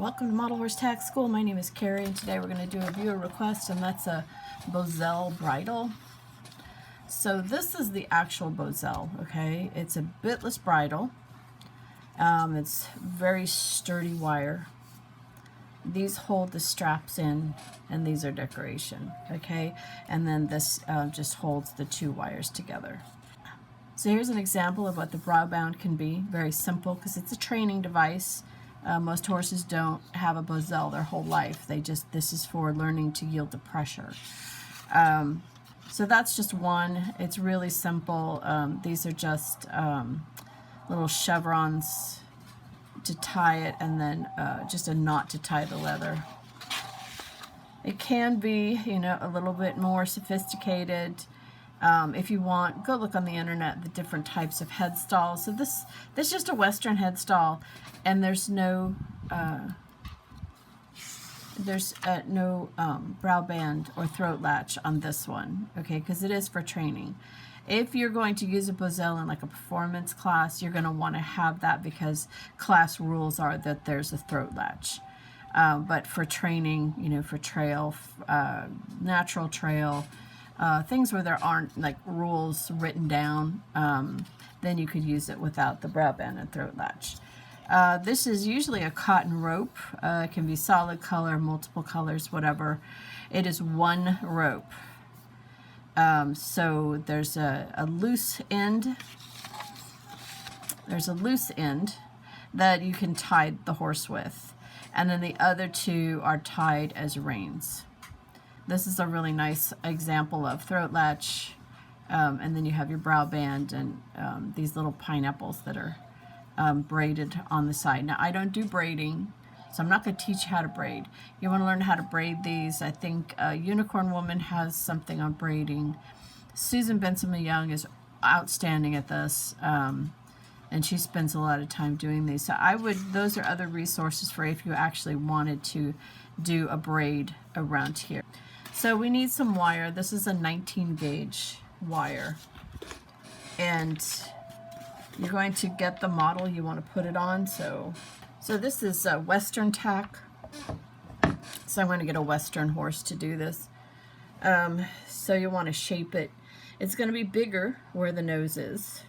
Welcome to Model Horse Tack School. My name is Carrie, and today we're going to do a viewer request, and that's a Bosal Bridle. So this is the actual Bosal, okay? It's a bitless bridle. It's very sturdy wire. These hold the straps in, and these are decoration, okay? And then this just holds the two wires together. So here's an example of what the brow bound can be. Very simple because it's a training device. Most horses don't have a Bosal their whole life. This is for learning to yield to pressure. So that's just one. It's really simple. These are just little chevrons to tie it, and then just a knot to tie the leather. It can be, a little bit more sophisticated. If you want, go look on the internet, the different types of headstalls. So this is just a Western headstall, and there's no brow band or throat latch on this one, okay, because it is for training. If you're going to use a Bosal in like a performance class, you're going to want to have that because class rules are that there's a throat latch. But for training, for trail, natural trail, things where there aren't like rules written down, then you could use it without the brow band and throat latch. This is usually a cotton rope. It can be solid color, multiple colors, whatever. It is one rope. So there's a loose end. There's a loose end that you can tie the horse with. And then the other two are tied as reins. This is a really nice example of throat latch, and then you have your brow band and these little pineapples that are braided on the side. Now, I don't do braiding, so I'm not going to teach you how to braid. You want to learn how to braid these. I think Unicorn Woman has something on braiding. Susan Benson-Young is outstanding at this, and she spends a lot of time doing these. So those are other resources for if you actually wanted to do a braid around here. So we need some wire. This is a 19 gauge wire, and you're going to get the model you want to put it on. So this is a Western tack. So I'm going to get a Western horse to do this. So you want to shape it. It's going to be bigger where the nose is,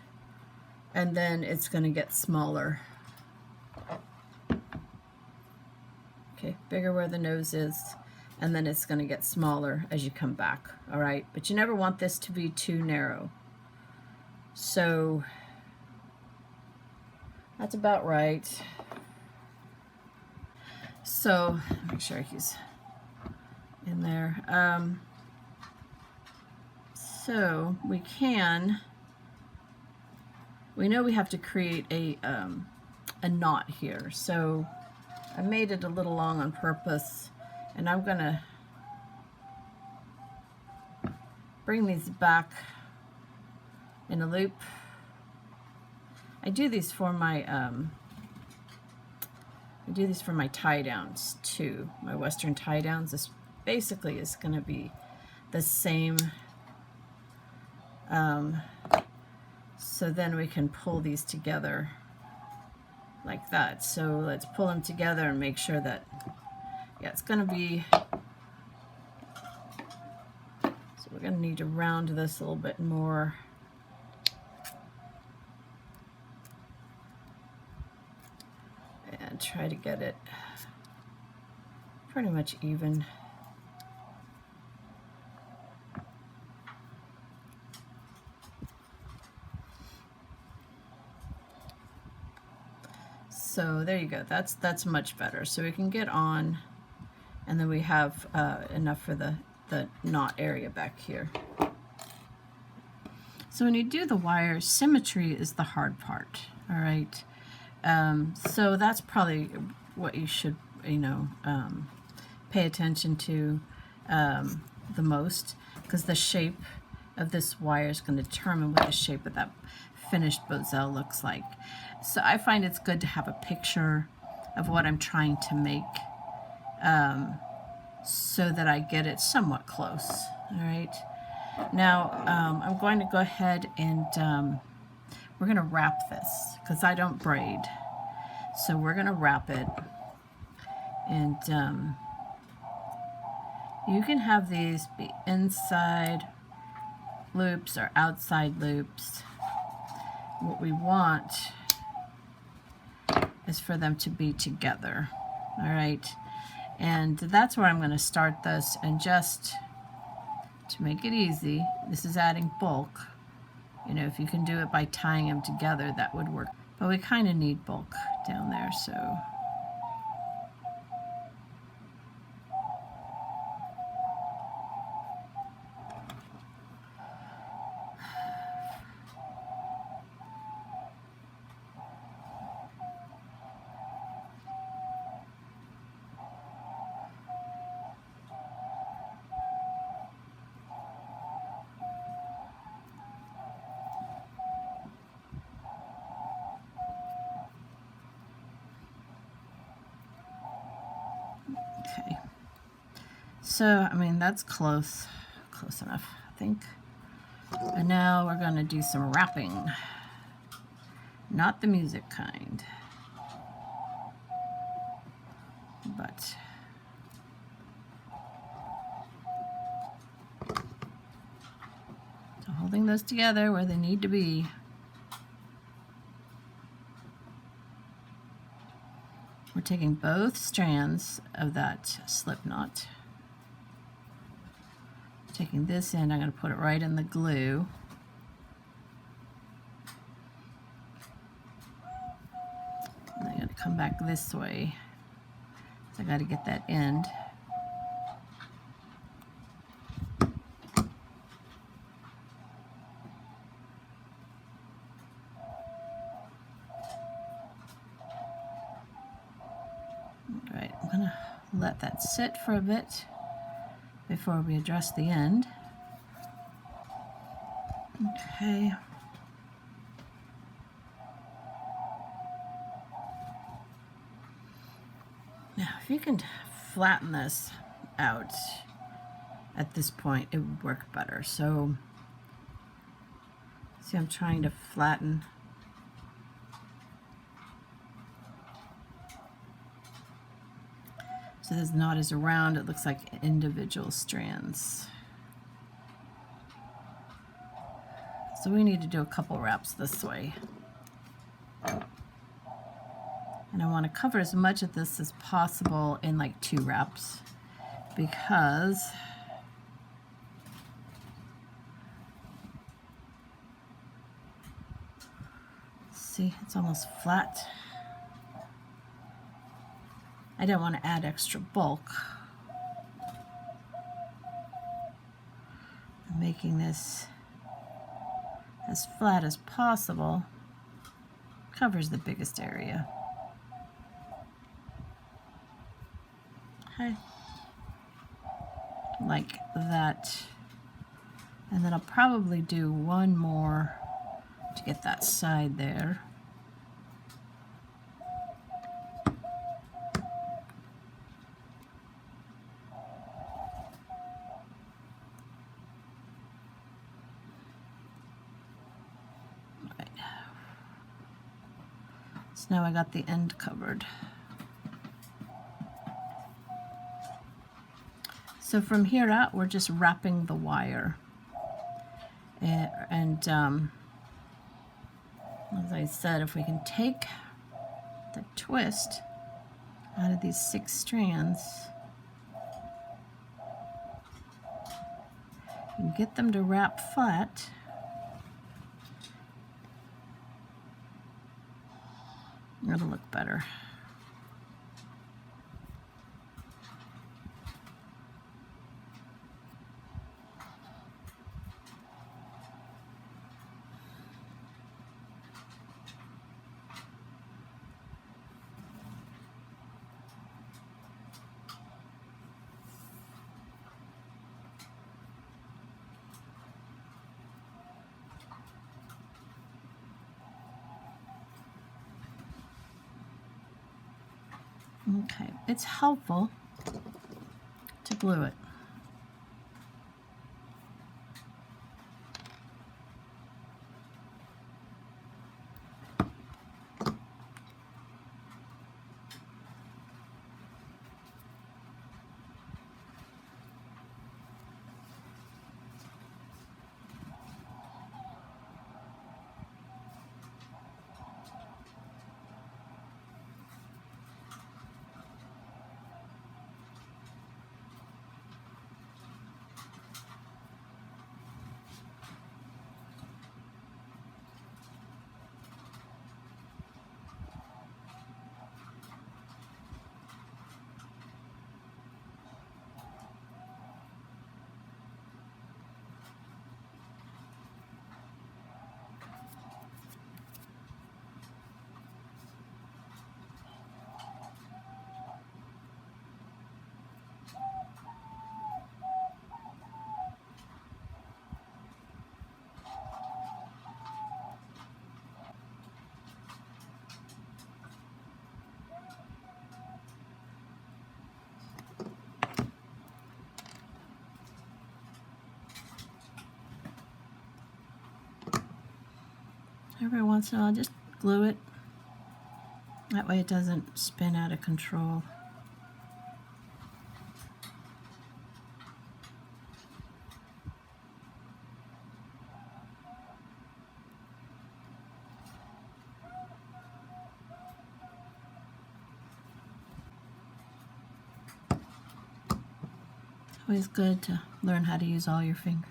and then it's going to get smaller. Okay, bigger where the nose is, and then it's going to get smaller as you come back, all right? But you never want this to be too narrow. So that's about right. So make sure he's in there. So we know we have to create a knot here. So I made it a little long on purpose, and I'm gonna bring these back in a loop. I do these for my tie downs too. My Western tie downs. This basically is going to be the same. So then we can pull these together like that. So let's pull them together and make sure that, yeah, it's going to be, so we're going to need to round this a little bit more. And try to get it pretty much even. So there you go. That's much better. So we can get on, and then we have enough for the knot area back here. So when you do the wire, symmetry is the hard part. All right. So that's probably what you should, pay attention to the most, because the shape of this wire is going to determine what the shape of that finished Bosal looks like. So I find it's good to have a picture of what I'm trying to make, so that I get it somewhat close. All right. Now I'm going to go ahead and we're going to wrap this because I don't braid. So we're going to wrap it. And you can have these be inside loops or outside loops. What we want is for them to be together. All right, and that's where I'm going to start this, and just to make it easy, this is adding bulk. You know, if you can do it by tying them together, that would work. But we kind of need bulk down there, so. Okay. So, I mean, that's close enough, I think. And now we're going to do some wrapping. Not the music kind, but so holding those together where they need to be. We're taking both strands of that slip knot. Taking this end, I'm going to put it right in the glue. And I'm going to come back this way. So I got to get that end. All right, I'm going to let that sit for a bit before we address the end. Okay. Now, if you can flatten this out at this point, it would work better. So, see, I'm trying to flatten. So this knot is around, it looks like individual strands. So we need to do a couple wraps this way. And I want to cover as much of this as possible in like 2 wraps, because see, it's almost flat. I don't want to add extra bulk. I'm making this as flat as possible. Covers the biggest area. Okay. Like that. And then I'll probably do one more to get that side there. So now I got the end covered. So from here out, we're just wrapping the wire. And as I said, if we can take the twist out of these 6 strands and get them to wrap flat, it'll look better. Okay, it's helpful to glue it. every once in a while, just glue it. That way it doesn't spin out of control. Always good to learn how to use all your fingers.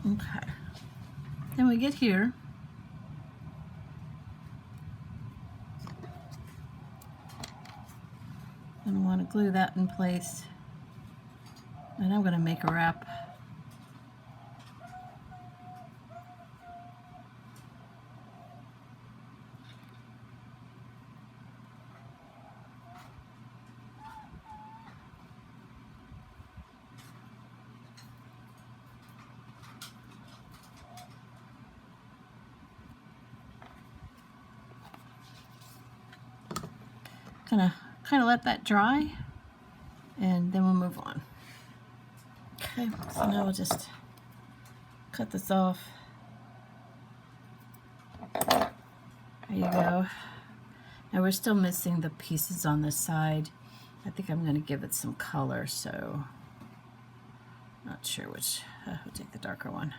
Okay. Then we get here. And I want to glue that in place. And I'm going to make a wrap. Gonna kind of let that dry, and then we'll move on. Okay, so now we'll just cut this off. There you go. Now we're still missing the pieces on this side. I think I'm going to give it some color, so not sure which. We'll take the darker one.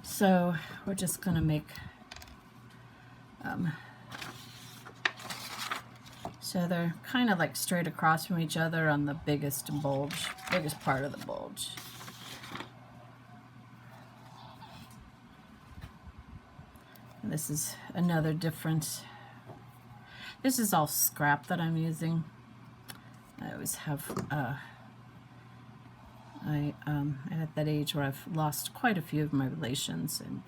So we're just going to make so they're kind of like straight across from each other on the biggest part of the bulge. And this is another different. This is all scrap that I'm using. I always have. I'm at that age where I've lost quite a few of my relations and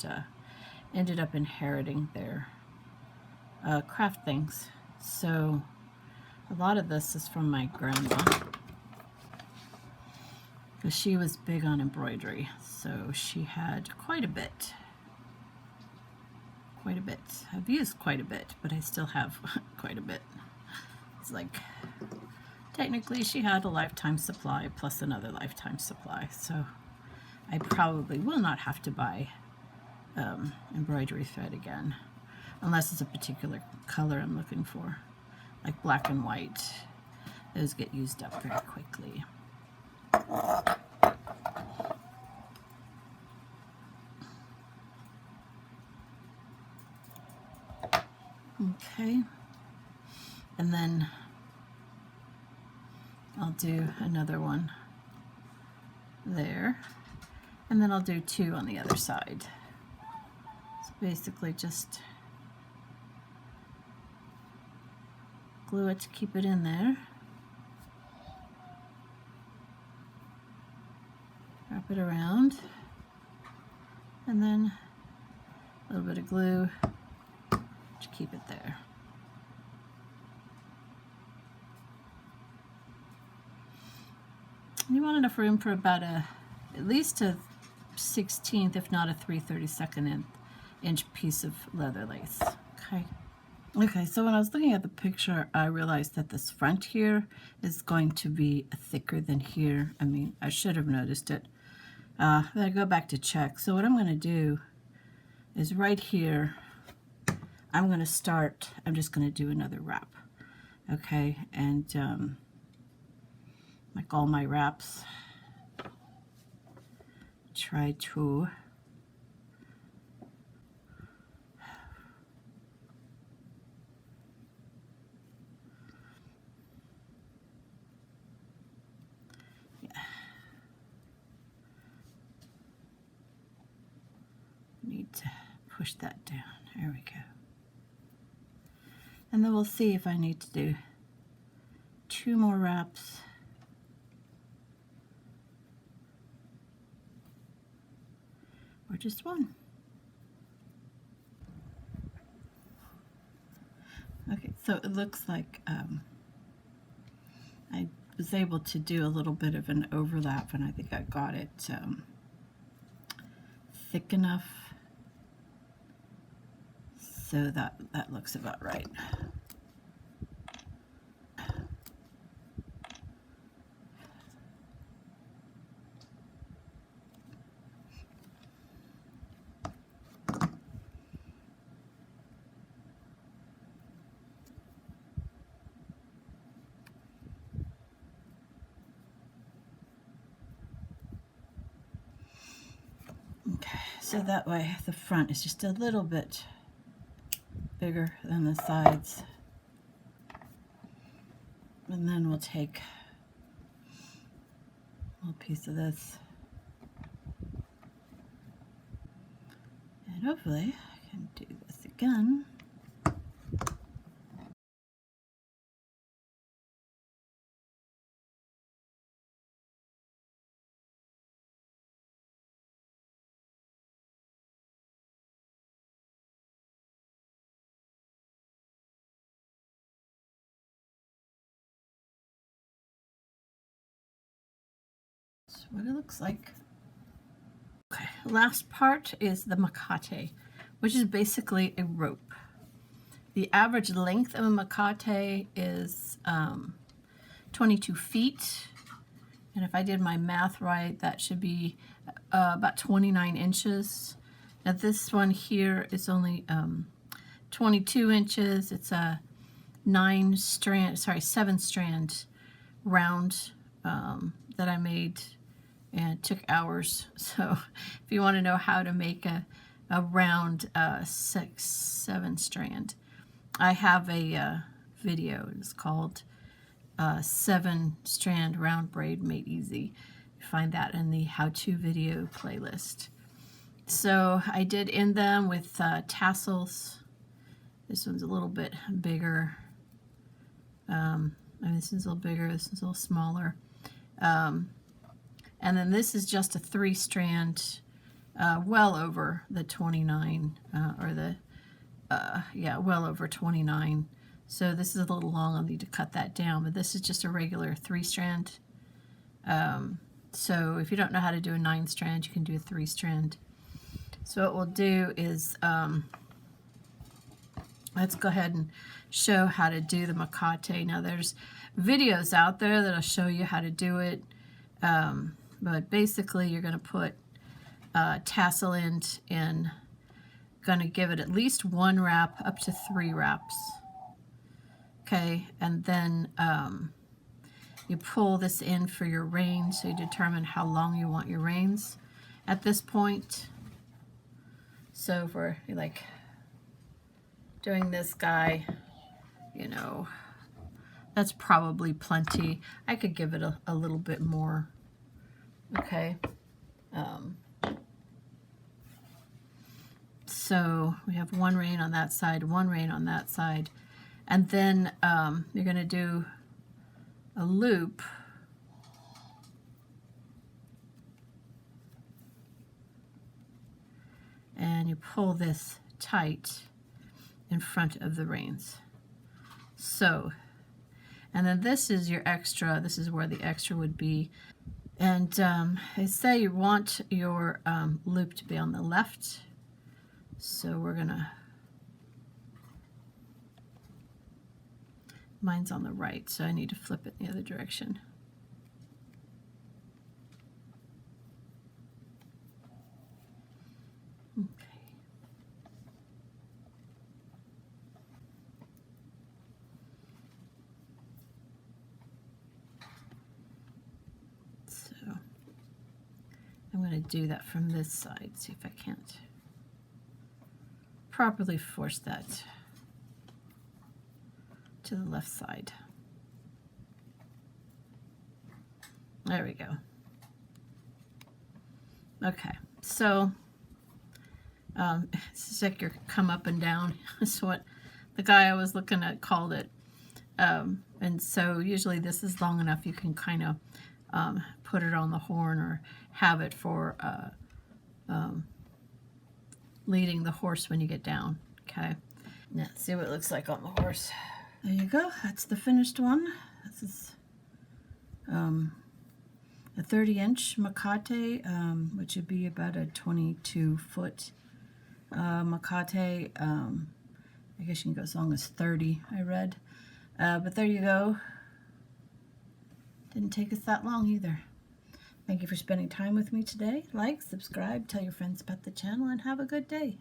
ended up inheriting their craft things. So a lot of this is from my grandma, because she was big on embroidery, so she had quite a bit. I've used quite a bit, but I still have quite a bit. It's like, technically she had a lifetime supply plus another lifetime supply, so I probably will not have to buy embroidery thread again, unless it's a particular color I'm looking for, like black and white. Those get used up very quickly. Okay, and then I'll do another one there, and then I'll do two on the other side. So basically just glue it to keep it in there. Wrap it around, and then a little bit of glue to keep it there. You want enough room for about at least a 1/16, if not a 3/32 inch piece of leather lace. Okay, so when I was looking at the picture, I realized that this front here is going to be thicker than here. I mean, I should have noticed it. Then I go back to check. So what I'm going to do is right here, I'm just going to do another wrap. Okay, and like all my wraps, try to need to push that down. There we go. And then we'll see if I need to do 2 more wraps. Or just 1. Okay, so it looks like I was able to do a little bit of an overlap, and I think I got it thick enough. So that looks about right. Okay, so that way the front is just a little bit bigger than the sides. And then we'll take a little piece of this. And hopefully I can do this again. That's what it looks like. Okay, last part is the Mecate, which is basically a rope. The average length of a Mecate is 22 feet. And if I did my math right, that should be about 29 inches. Now this one here is only 22 inches. It's a 7-strand round that I made, and it took hours. So if you want to know how to make a round 7-strand, I have a video. It's called 7-strand round braid made easy. You find that in the how-to video playlist. So I did end them with tassels. This one's a little bit bigger. This one's a little bigger. This one's a little smaller. And then this is just a 3-strand, well over the 29, well over 29. So this is a little long. I'll need to cut that down, but this is just a regular 3-strand. So if you don't know how to do a 9-strand, you can do a 3-strand. So what we'll do is, let's go ahead and show how to do the Mecate. Now there's videos out there that'll show you how to do it, but basically you're going to put tassel end in, going to give it at least 1 wrap up to 3 wraps. Okay, and then you pull this in for your reins, so you determine how long you want your reins at this point. So for like doing this guy, you know, that's probably plenty. I could give it a little bit more. Okay. So we have 1 rein on that side, 1 rein on that side. And then you're going to do a loop. And you pull this tight in front of the reins. So, and then this is your extra. This is where the extra would be. And I say you want your loop to be on the left. So we're going to, mine's on the right, so I need to flip it in the other direction. Okay. So I'm going to do that from this side, see if I can't properly force that to the left side. There we go. Okay, so it's like your come up and down is what the guy I was looking at called it. And so usually this is long enough you can kind of put it on the horn or have it for leading the horse when you get down. Okay. Now see what it looks like on the horse. There you go. That's the finished one. This is a 30-inch Mecate, which would be about a 22-foot Mecate. I guess you can go as long as 30, I read. But there you go. Didn't take us that long either. Thank you for spending time with me today. Like, subscribe, tell your friends about the channel, and have a good day.